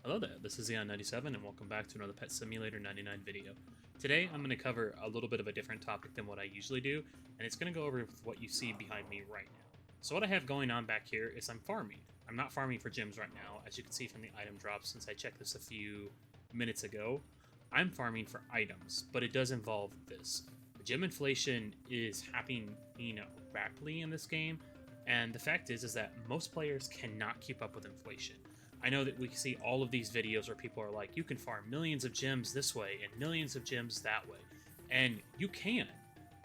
Hello there, this is Xeon97 and welcome back to another Pet Simulator 99 video. Today I'm going to cover a little bit of a different topic than what I usually do, and it's going to go over what you see behind me right now. So what I have going on back here is I'm farming. I'm not farming for gems right now, as you can see from the item drops since I checked this a few minutes ago. I'm farming for items, but it does involve this. Gem inflation is happening, rapidly in this game, and the fact is that most players cannot keep up with inflation. I know that we see all of these videos where people are like, you can farm millions of gems this way and millions of gems that way. And you can,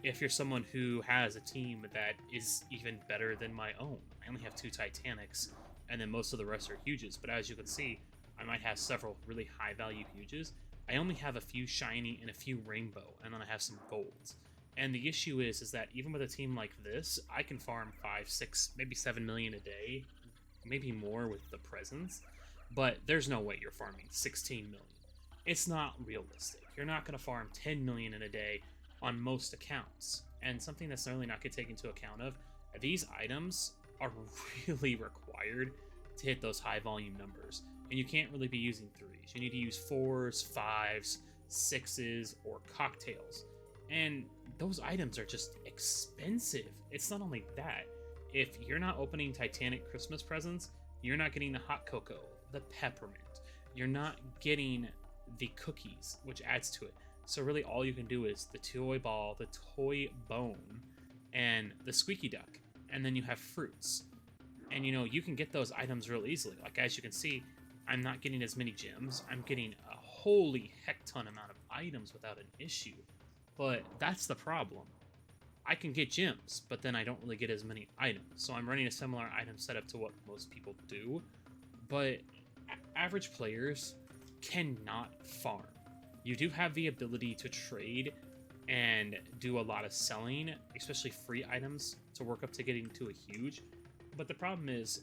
if you're someone who has a team that is even better than my own. I only have 2 Titanics, and then most of the rest are huges. But as you can see, I might have several really high value huges. I only have a few shiny and a few rainbow, and then I have some golds. And the issue is that even with a team like this, I can farm 5, 6, maybe 7 million a day, maybe more with the presence, but there's no way you're farming 16 million. It's not realistic. You're not going to farm 10 million in a day on most accounts. And something that's really not going to take into account of, these items are really required to hit those high volume numbers. And you can't really be using 3s. You need to use 4s, 5s, 6s, or cocktails. And those items are just expensive. It's not only that. If you're not opening Titanic Christmas presents, you're not getting the hot cocoa, the peppermint. You're not getting the cookies, which adds to it. So really all you can do is the toy ball, the toy bone, and the squeaky duck. And then you have fruits. And you can get those items real easily. Like as you can see, I'm not getting as many gems. I'm getting a holy heck ton amount of items without an issue. But that's the problem. I can get gems, but then I don't really get as many items. So I'm running a similar item setup to what most people do, but average players cannot farm. You do have the ability to trade and do a lot of selling, especially free items, to work up to getting to a huge. But the problem is,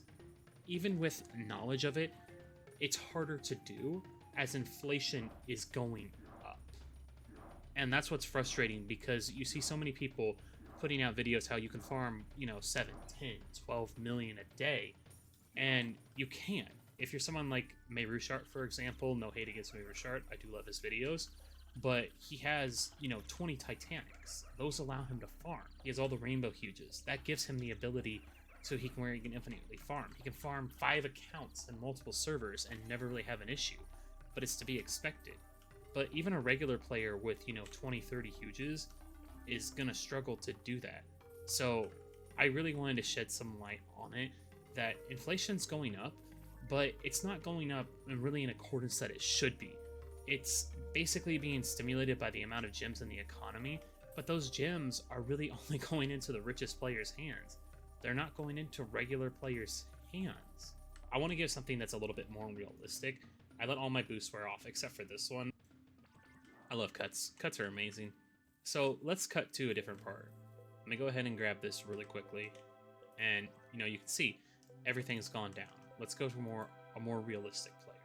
even with knowledge of it, it's harder to do as inflation is going up. And that's what's frustrating, because you see so many people putting out videos how you can farm, 7, 10, 12 million a day. And you can. If you're someone like Mayrushart, for example, no hate against Mayrushart, I do love his videos, but he has, 20 Titanics. Those allow him to farm. He has all the rainbow huges. That gives him the ability so he can infinitely farm. He can farm 5 accounts and multiple servers and never really have an issue, but it's to be expected. But even a regular player with, 20, 30 huges is going to struggle to do that. So I really wanted to shed some light on it, that inflation's going up, but it's not going up really in accordance that it should be. It's basically being stimulated by the amount of gems in the economy, but those gems are really only going into the richest players' hands. They're not going into regular players' hands. I want to give something that's a little bit more realistic. I let all my boosts wear off except for this one. I love cuts. Cuts are amazing. So let's cut to a different part. Let me go ahead and grab this really quickly. And, you can see everything's gone down. Let's go to a more realistic player.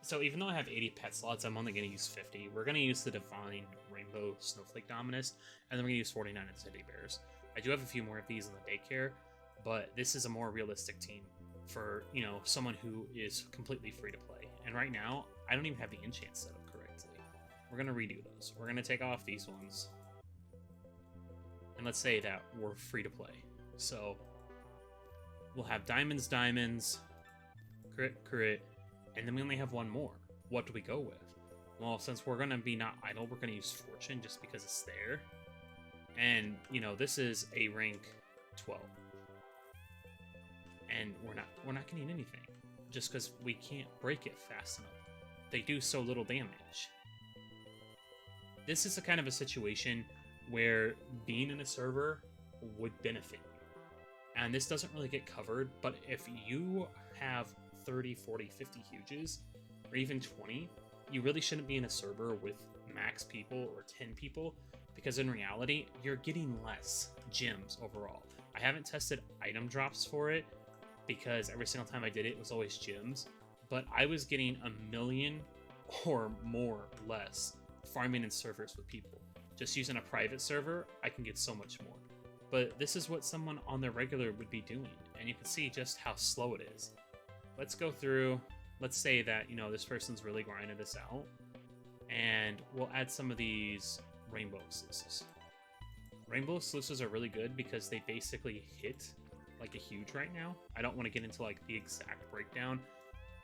So even though I have 80 pet slots, I'm only going to use 50. We're going to use the Divine Rainbow Snowflake Dominus, and then we're going to use 49 of the Teddy Bears. I do have a few more of these in the daycare, but this is a more realistic team for, someone who is completely free to play. And right now, I don't even have the enchant set up correctly. We're going to redo those. We're going to take off these ones. And let's say that we're free to play. So we'll have diamonds, crit, and then we only have one more. What do we go with? Well, since we're going to be not idle, we're going to use fortune just because it's there. And, this is a rank 12. And we're not getting anything just because we can't break it fast enough. They do so little damage. This is a kind of a situation where being in a server would benefit you. And this doesn't really get covered, but if you have 30, 40, 50 huges, or even 20, you really shouldn't be in a server with max people or 10 people, because in reality, you're getting less gems overall. I haven't tested item drops for it, because every single time I did it, it was always gems, but I was getting 1 million or more less farming in servers with people. Just using a private server, I can get so much more. But this is what someone on their regular would be doing, and you can see just how slow it is. Let's go through, let's say that, you know, this person's really grinding this out, and we'll add some of these rainbow sluices. Rainbow sluices are really good because they basically hit like a huge right now. I don't want to get into like the exact breakdown.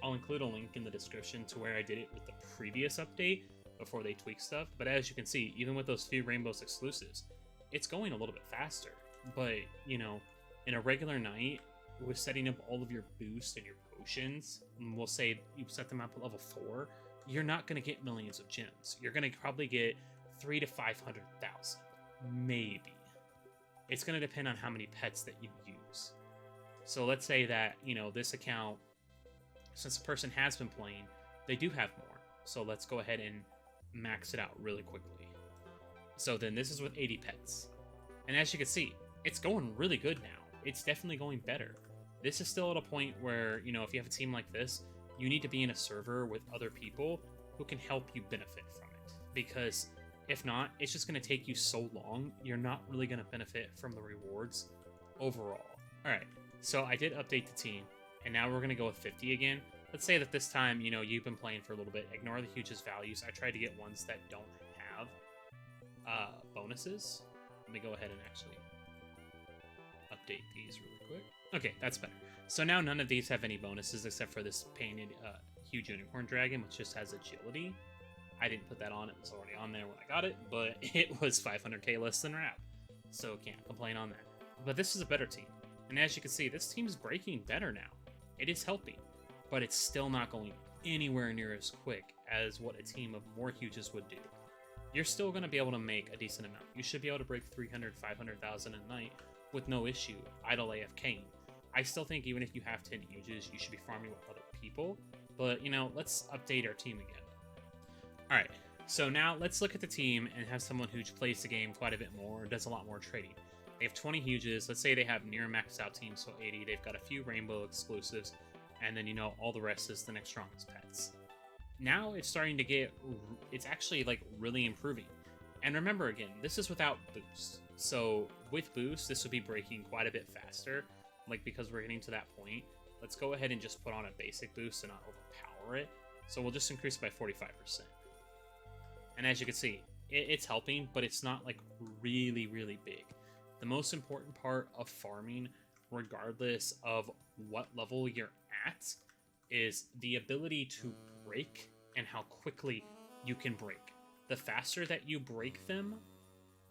I'll include a link in the description to where I did it with the previous update before they tweak stuff. But as you can see, even with those few rainbows exclusives, it's going a little bit faster. But, you know, in a regular night, with setting up all of your boosts and your potions, we'll say you set them up at level 4, you're not going to get millions of gems. You're going to probably get 300,000 to 500,000, maybe. It's going to depend on how many pets that you use. So let's say that, you know, this account, since the person has been playing, they do have more. So let's go ahead and max it out really quickly. So then this is with 80 pets. And as you can see, it's going really good now. It's definitely going better. This is still at a point where, you know, if you have a team like this, you need to be in a server with other people who can help you benefit from it. Because if not, it's just going to take you so long, you're not really going to benefit from the rewards overall. Alright, so I did update the team, and now we're going to go with 50 again. Let's say that this time, you know, you've been playing for a little bit. Ignore the hugest values. I tried to get ones that don't have bonuses. Let me go ahead and actually update these really quick. Okay, that's better. So now none of these have any bonuses except for this painted huge unicorn dragon, which just has agility. I didn't put that on. It was already on there when I got it, but it was 500k less than Wrap. So can't complain on that. But this is a better team. And as you can see, this team's breaking better now. It is helping, but it's still not going anywhere near as quick as what a team of more huges would do. You're still going to be able to make a decent amount. You should be able to break 300, 500,000 a night with no issue, idle AFKing. I still think even if you have 10 huges, you should be farming with other people. But, you know, let's update our team again. Alright, so now let's look at the team and have someone who plays the game quite a bit more, does a lot more trading. They have 20 huges. Let's say they have near maxed out teams, so 80. They've got a few rainbow exclusives, and then, you know, all the rest is the next strongest pets. Now it's starting to get, it's actually like really improving. And remember again, this is without boost. So with boost, this would be breaking quite a bit faster, like because we're getting to that point. Let's go ahead and just put on a basic boost and not overpower it. So we'll just increase by 45%. And as you can see, it's helping, but it's not like really, really big. The most important part of farming, regardless of what level you're at, is the ability to break and how quickly you can break. The faster that you break them,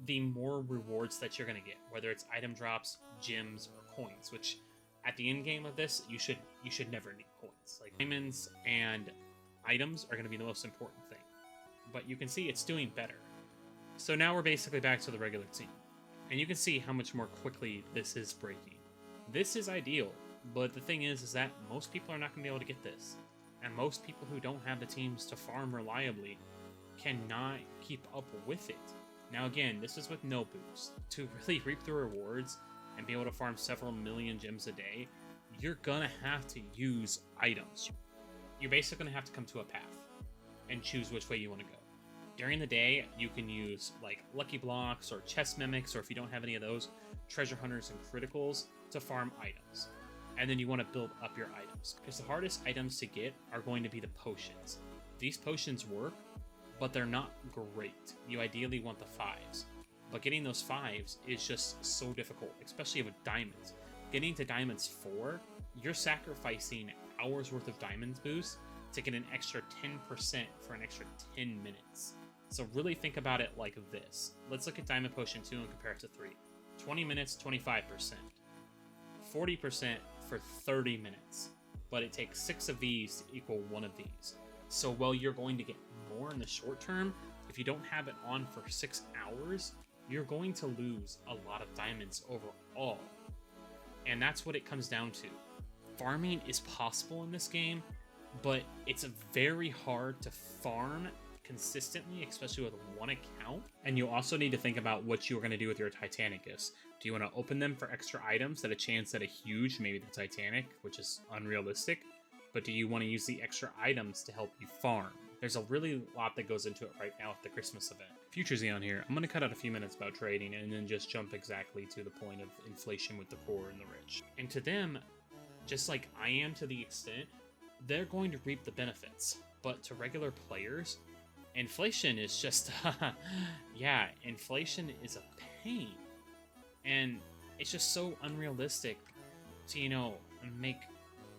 the more rewards that you're going to get, whether it's item drops, gems, or coins, which at the end game of this, you should never need coins. Like diamonds and items are going to be the most important thing. But you can see it's doing better. So now we're basically back to the regular team. And you can see how much more quickly this is breaking. This is ideal, but the thing is that most people are not going to be able to get this. And most people who don't have the teams to farm reliably cannot keep up with it. Now again, this is with no boost. To really reap the rewards and be able to farm several million gems a day, you're gonna have to use items. You're basically gonna have to come to a path and choose which way you want to go. During the day, you can use like lucky blocks or chest mimics, or if you don't have any of those, treasure hunters and criticals to farm items. And then you want to build up your items, because the hardest items to get are going to be the potions. These potions work, but they're not great. You ideally want the 5s, but getting those 5s is just so difficult, especially with diamonds. Getting to diamonds 4, you're sacrificing hours worth of diamonds boost to get an extra 10% for an extra 10 minutes. So really think about it like this. Let's look at Diamond Potion 2 and compare it to 3. 20 minutes, 25%. 40% for 30 minutes. But it takes 6 of these to equal 1 of these. So while you're going to get more in the short term, if you don't have it on for 6 hours, you're going to lose a lot of diamonds overall. And that's what it comes down to. Farming is possible in this game, but it's very hard to farm consistently, especially with one account. And you also need to think about what you're going to do with your Titanic gifts. Do you want to open them for extra items at a chance at a huge, maybe the Titanic, which is unrealistic, but do you want to use the extra items to help you farm? There's a really lot that goes into it right now with the Christmas event. Future Xeon here. I'm going to cut out a few minutes about trading and then just jump exactly to the point of inflation with the poor and the rich. And to them, just like I am to the extent, they're going to reap the benefits. But to regular players, inflation is just, yeah, inflation is a pain. And it's just so unrealistic to, make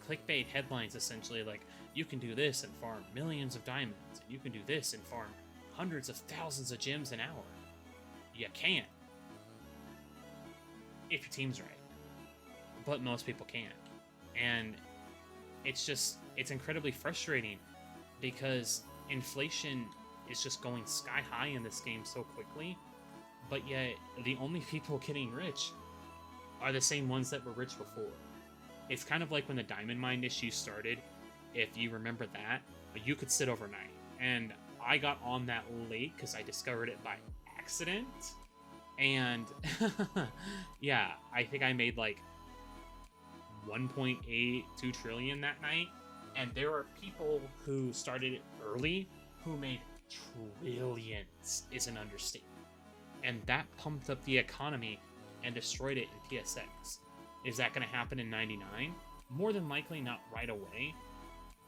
clickbait headlines essentially like, you can do this and farm millions of diamonds, and you can do this and farm hundreds of thousands of gems an hour. You can't. If your team's right. But most people can't. And it's incredibly frustrating because inflation is just going sky high in this game so quickly, but yet the only people getting rich are the same ones that were rich before. It's kind of like when the diamond mine issue started. If you remember that, you could sit overnight. And I got on that late because I discovered it by accident. And yeah, I think I made like 1.82 trillion that night. And there are people who started it early who made trillions, is an understatement. And that pumped up the economy and destroyed it in PSX. Is that going to happen in 99? More than likely not right away.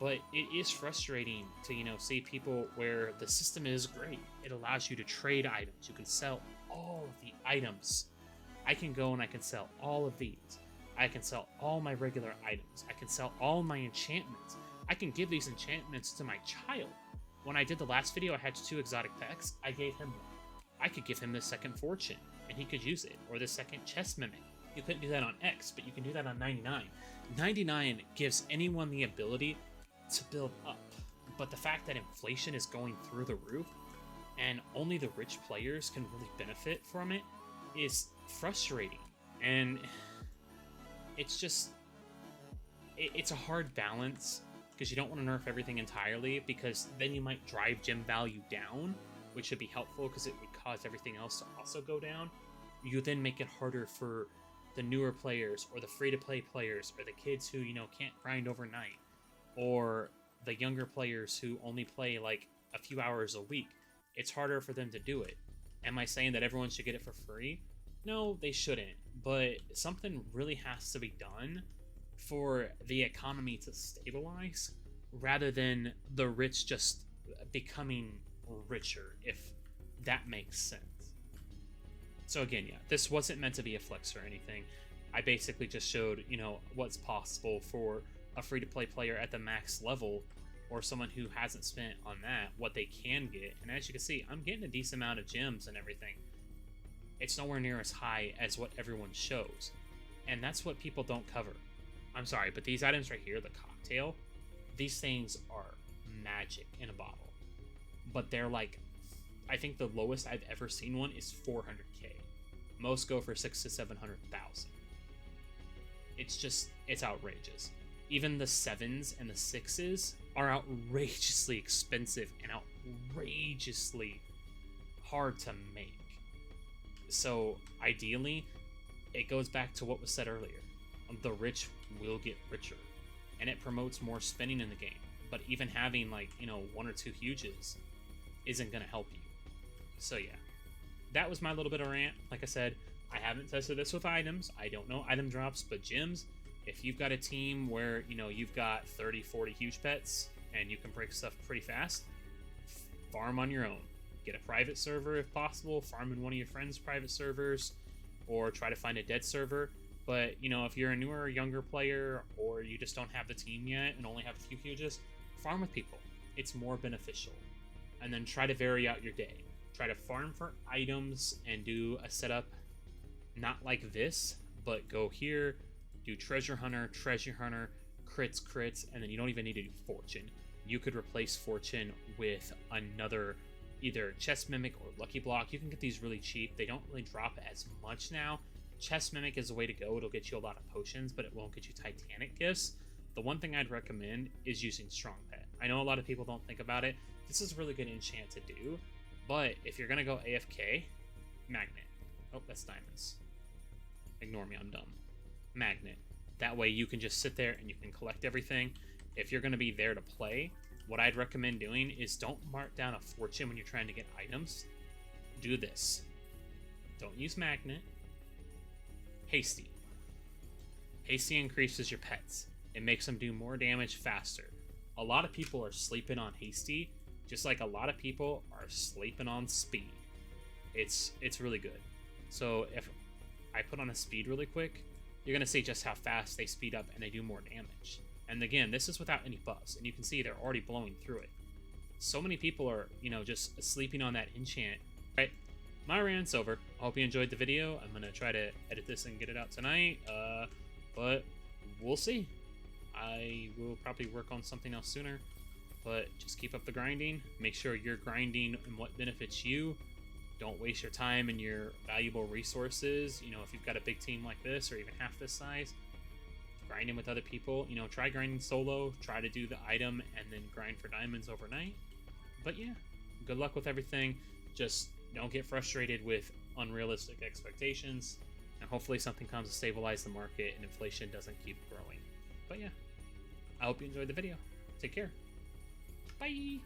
But it is frustrating to, see people where the system is great. It allows you to trade items. You can sell all of the items. I can go and I can sell all of these. I can sell all my regular items. I can sell all my enchantments. I can give these enchantments to my child. When I did the last video, I had 2 exotic pets. I gave him one. I could give him the second fortune, and he could use it. Or the second chest mimic. You couldn't do that on X, but you can do that on 99. 99 gives anyone the ability to build up. But the fact that inflation is going through the roof, and only the rich players can really benefit from it, is frustrating. And it's a hard balance, because you don't want to nerf everything entirely, because then you might drive gem value down, which should be helpful because it would cause everything else to also go down. You then make it harder for the newer players or the free-to-play players or the kids who, can't grind overnight, or the younger players who only play like a few hours a week. It's harder for them to do it. Am I saying that everyone should get it for free? No, they shouldn't. But something really has to be done for the economy to stabilize rather than the rich just becoming richer, if that makes sense. So again, yeah, this wasn't meant to be a flex or anything. I basically just showed, what's possible for a free-to-play player at the max level, or someone who hasn't spent on that, what they can get. And as you can see, I'm getting a decent amount of gems and everything. It's nowhere near as high as what everyone shows. And that's what people don't cover. I'm sorry, but these items right here, the cocktail, these things are magic in a bottle. But they're like, I think the lowest I've ever seen one is 400k. Most go for 600,000 to 700,000. It's outrageous. Even the 7s and the 6s are outrageously expensive and outrageously hard to make. So ideally, it goes back to what was said earlier. The rich will get richer, and it promotes more spending in the game. But even having 1 or 2 huges isn't going to help you. So yeah, that was my little bit of rant. Like I said, I haven't tested this with items. I don't know item drops, but gems, if you've got a team where, you've got 30, 40 huge pets and you can break stuff pretty fast, farm on your own. Get a private server if possible, farm in one of your friends' private servers, or try to find a dead server. But, if you're a newer or younger player, or you just don't have the team yet and only have a few huges, farm with people. It's more beneficial. And then try to vary out your day. Try to farm for items and do a setup not like this, but go here, do treasure hunter, crits, and then you don't even need to do fortune. You could replace fortune with another either chest mimic or lucky block. You can get these really cheap. They don't really drop as much now. Chest mimic is the way to go. It'll get you a lot of potions, but it won't get you titanic gifts. The one thing I'd recommend is using strong pet. I know a lot of people don't think about it. This is a really good enchant to do, but if you're gonna go AFK, magnet. Oh, that's diamonds. Ignore me, I'm dumb. Magnet. That way you can just sit there and you can collect everything. If you're gonna be there to play, what I'd recommend doing is don't mark down a fortune when you're trying to get items. Do this. Don't use magnet. Hasty. Hasty increases your pets. It makes them do more damage faster. a lot of people are sleeping on Hasty, just like a lot of people are sleeping on Speed. It's really good. So if I put on a Speed really quick, you're going to see just how fast they speed up and they do more damage. And again, this is without any buffs, and you can see they're already blowing through it. So many people are, just sleeping on that enchant. Alright, my rant's over. I hope you enjoyed the video. I'm going to try to edit this and get it out tonight, but we'll see. I will probably work on something else sooner, but just keep up the grinding. Make sure you're grinding in what benefits you. Don't waste your time and your valuable resources. If you've got a big team like this or even half this size, grinding with other people. Try grinding solo, try to do the item, and then grind for diamonds overnight. But yeah, good luck with everything. Just don't get frustrated with unrealistic expectations, and hopefully something comes to stabilize the market and inflation doesn't keep growing. But yeah, I hope you enjoyed the video. Take care. Bye!